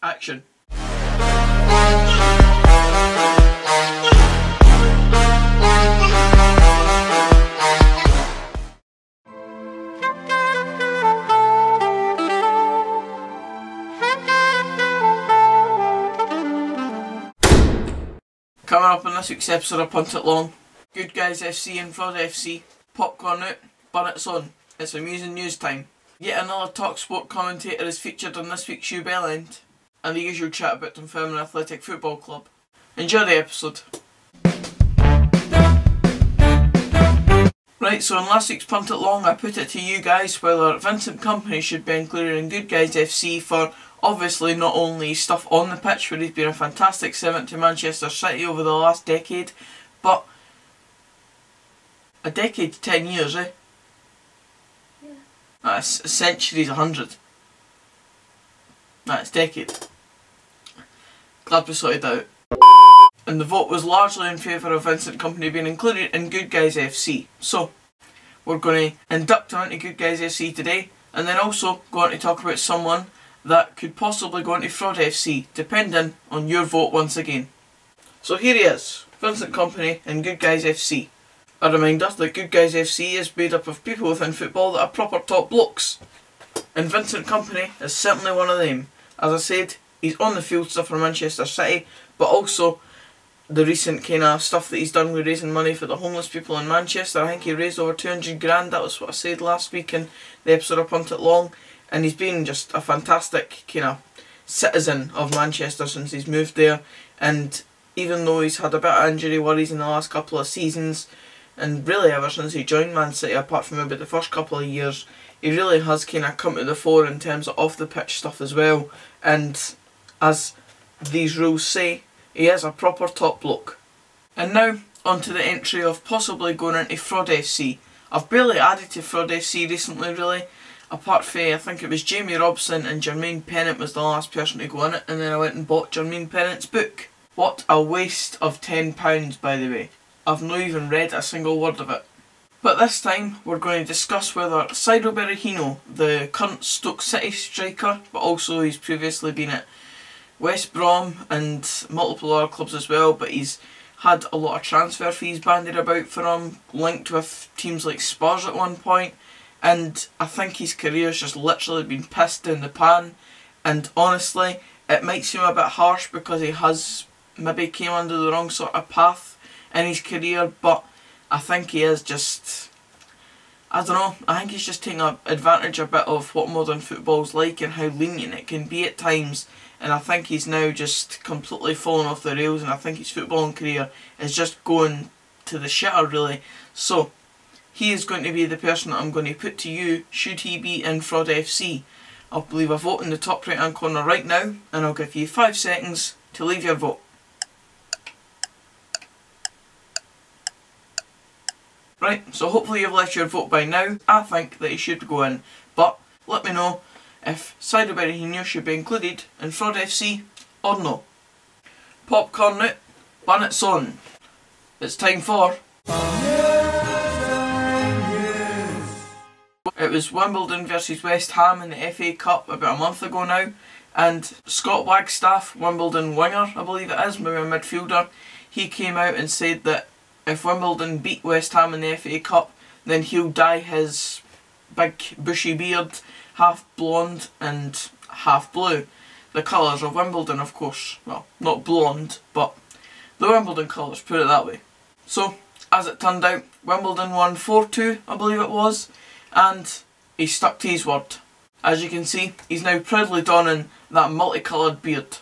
Action. Coming up on this week's episode of Punt It Long, Good Guys FC and Fraud FC, popcorn out, bun it's on. It's amusing news time. Yet another talk sport commentator is featured on this week's show Bellend, and the usual chat about Dunfermline Athletic Football Club. Enjoy the episode. Right, so in last week's Punt It Long I put it to you guys whether Vincent Kompany should be included in Good Guys FC for obviously not only stuff on the pitch where he's been a fantastic servant to Manchester City over the last decade, but a decade to 10 years, eh? Yeah. That's a century's 100. That's decade. Glad we sorted that out. And the vote was largely in favour of Vincent Kompany being included in Good Guys FC. So, we're going to induct him into Good Guys FC today, and then also going to talk about someone that could possibly go into Fraud FC, depending on your vote once again. So here he is, Vincent Kompany in Good Guys FC. A reminder that Good Guys FC is made up of people within football that are proper top blokes. And Vincent Kompany is certainly one of them. As I said, he's on the field stuff for Manchester City, but also the recent kind of stuff that he's done with raising money for the homeless people in Manchester. I think he raised over 200 grand, that was what I said last week in the episode of Punt It Long. And he's been just a fantastic kind of citizen of Manchester since he's moved there. And even though he's had a bit of injury worries in the last couple of seasons, and really ever since he joined Man City, apart from maybe the first couple of years, he really has kind of come to the fore in terms of off the pitch stuff as well. And as these rules say, he is a proper top bloke. And now on to the entry of possibly going into Fraud FC. I've barely added to Fraud FC recently really, apart from I think it was Jamie Robson and Jermaine Pennant was the last person to go in it, and then I went and bought Jermaine Pennant's book. What a waste of £10 by the way. I've not even read a single word of it. But this time we're going to discuss whether Saido Berahino, the current Stoke City striker, but also he's previously been at West Brom and multiple other clubs as well, but he's had a lot of transfer fees bandied about for him, linked with teams like Spurs at one point, and I think his career's just literally been pissed down the pan. And honestly, it might seem a bit harsh because he has maybe came under the wrong sort of path in his career, but I think he is just, I don't know, I think he's just taking advantage a bit of what modern football's like and how lenient it can be at times, and I think he's now just completely fallen off the rails, and I think his footballing career is just going to the shitter really. So he is going to be the person that I'm going to put to you should he be in Fraud FC. I'll leave a vote in the top right hand corner right now, and I'll give you 5 seconds to leave your vote. Right, so hopefully you've left your vote by now. I think that he should go in, but let me know if Saido Berahino should be included in Fraud FC or no. Popcorn out, bun it's on. It's time for... It was Wimbledon versus West Ham in the FA Cup about a month ago now, and Scott Wagstaff, Wimbledon winger I believe it is, maybe a midfielder, he came out and said that if Wimbledon beat West Ham in the FA Cup, then he'll dye his big bushy beard half blonde and half blue. The colours of Wimbledon, of course. Well, not blonde, but the Wimbledon colours, put it that way. So, as it turned out, Wimbledon won 4-2, I believe it was, and he stuck to his word. As you can see, he's now proudly donning that multicoloured beard.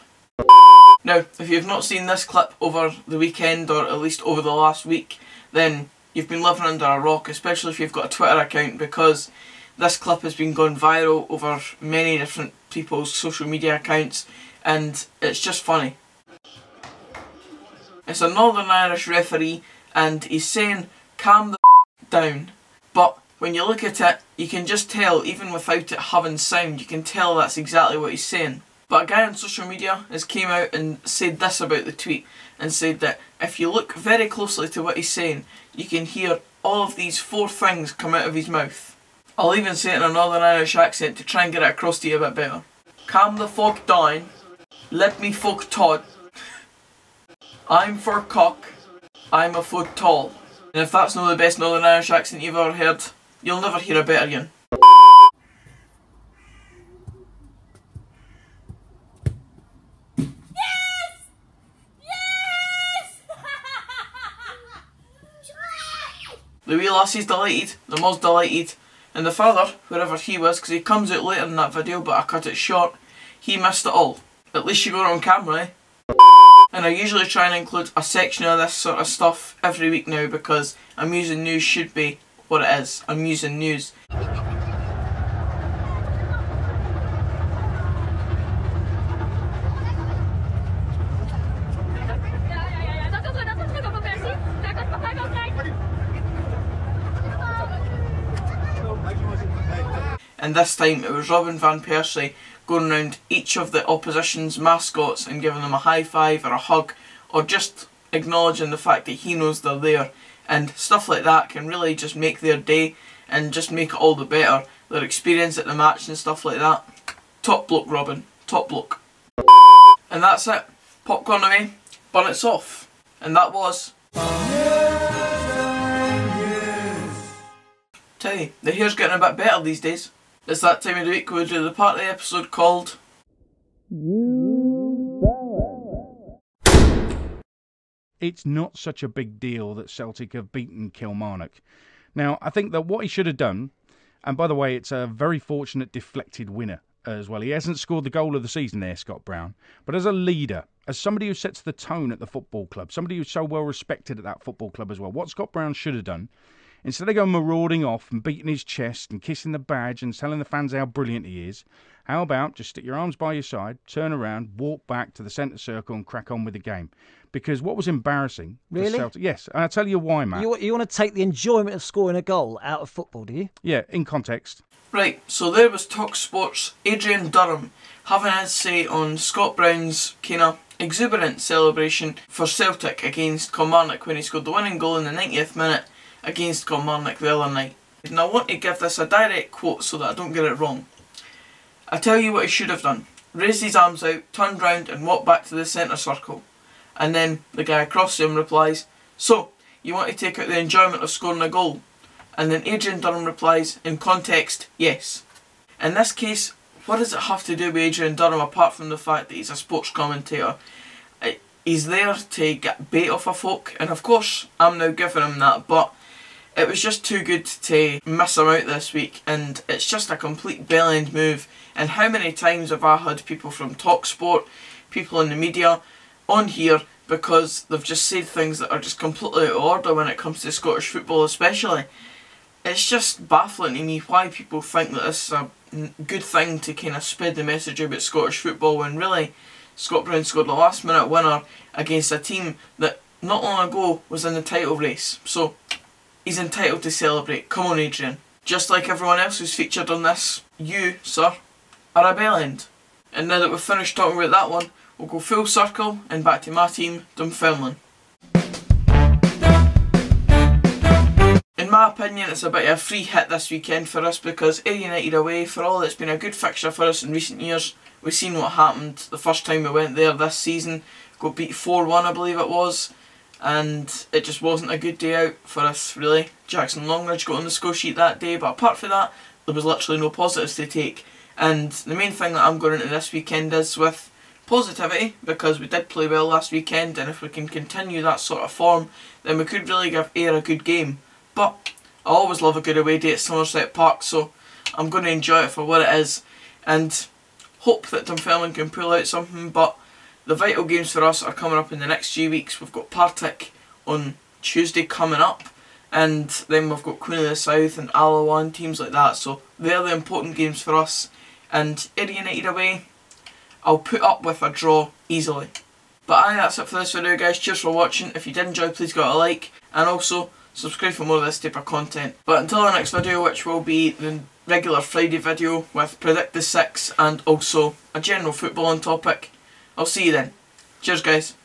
Now, if you've not seen this clip over the weekend, or at least over the last week, then you've been living under a rock, especially if you've got a Twitter account, because this clip has been going viral over many different people's social media accounts, and it's just funny. It's a Northern Irish referee, and he's saying, calm the down, but when you look at it, you can just tell, even without it having sound, you can tell that's exactly what he's saying. But a guy on social media has came out and said this about the tweet, and said that if you look very closely to what he's saying, you can hear all of these 4 things come out of his mouth. I'll even say it in a Northern Irish accent to try and get it across to you a bit better. Calm the fuck down, Let me fuck Todd. I'm for cock. I'm a foot tall. And if that's not the best Northern Irish accent you've ever heard, you'll never hear a better one. The wee lassie's delighted, the mum's delighted, and the father, wherever he was, because he comes out later in that video but I cut it short, he missed it all. At least you got it on camera, eh? And I usually try and include a section of this sort of stuff every week now because amusing news should be what it is, amusing news. And this time it was Robin van Persie going around each of the opposition's mascots and giving them a high five or a hug or just acknowledging the fact that he knows they're there, and stuff like that can really just make their day and just make it all the better, their experience at the match and stuff like that. Top bloke Robin, top bloke. And that's it, popcorn away, bun it's off. And that was... Tell you, the hair's getting a bit better these days. It's that time of the week where we do the part of the episode called It's not such a big deal that Celtic have beaten Kilmarnock. Now, I think that what he should have done, and by the way, it's a very fortunate deflected winner as well. He hasn't scored the goal of the season there, Scott Brown. But as a leader, as somebody who sets the tone at the football club, somebody who's so well respected at that football club as well, what Scott Brown should have done, instead of going marauding off and beating his chest and kissing the badge and telling the fans how brilliant he is, how about just stick your arms by your side, turn around, walk back to the centre circle and crack on with the game? Because what was embarrassing... Really? Celtic, yes, and I'll tell you why, Matt. You want to take the enjoyment of scoring a goal out of football, do you? Yeah, in context. Right, so there was TalkSport's Adrian Durham having his say on Scott Brown's kinda exuberant celebration for Celtic against Kilmarnock when he scored the winning goal in the 90th minute against Kilmarnock the other night. And I want to give this a direct quote so that I don't get it wrong. I tell you what he should have done. Raised his arms out, turned round and walked back to the centre circle. And then the guy across to him replies, "So, you want to take out the enjoyment of scoring a goal?" And then Adrian Durham replies, in context, yes. In this case, what does it have to do with Adrian Durham apart from the fact that he's a sports commentator? He's there to get bait off of folk, and of course I'm now giving him that, but it was just too good to miss him out this week, and it's just a complete Bellend move. And how many times have I had people from TalkSport, people in the media, on here because they've just said things that are just completely out of order when it comes to Scottish football especially. It's just baffling to me why people think that this is a good thing to kind of spread the message about Scottish football when really Scott Brown scored the last minute winner against a team that not long ago was in the title race. So he's entitled to celebrate. Come on, Adrian. Just like everyone else who's featured on this, you, sir, are a Bellend. And now that we've finished talking about that one, we'll go full circle and back to my team, Dunfermline. In my opinion, it's a bit of a free hit this weekend for us because Ayr United away, for all it's been a good fixture for us in recent years, we've seen what happened the first time we went there this season. Got beat 4-1 I believe it was, and it just wasn't a good day out for us really. Jackson Longridge got on the score sheet that day, but apart from that, there was literally no positives to take. And the main thing that I'm going into this weekend is with positivity, because we did play well last weekend, and if we can continue that sort of form, then we could really give Ayr a good game. But I always love a good away day at Somerset Park, so I'm going to enjoy it for what it is and hope that Dunfermline can pull out something. But the vital games for us are coming up in the next few weeks. We've got Partick on Tuesday coming up, and then we've got Queen of the South and Alloa and teams like that, so they're the important games for us. And Ayr United away, I'll put up with a draw easily. But aye, that's it for this video guys. Cheers for watching. If you did enjoy, please give it a like, and also subscribe for more of this type of content. But until the next video, which will be the regular Friday video with Predict the Six and also a general footballing topic, I'll see you then. Cheers guys.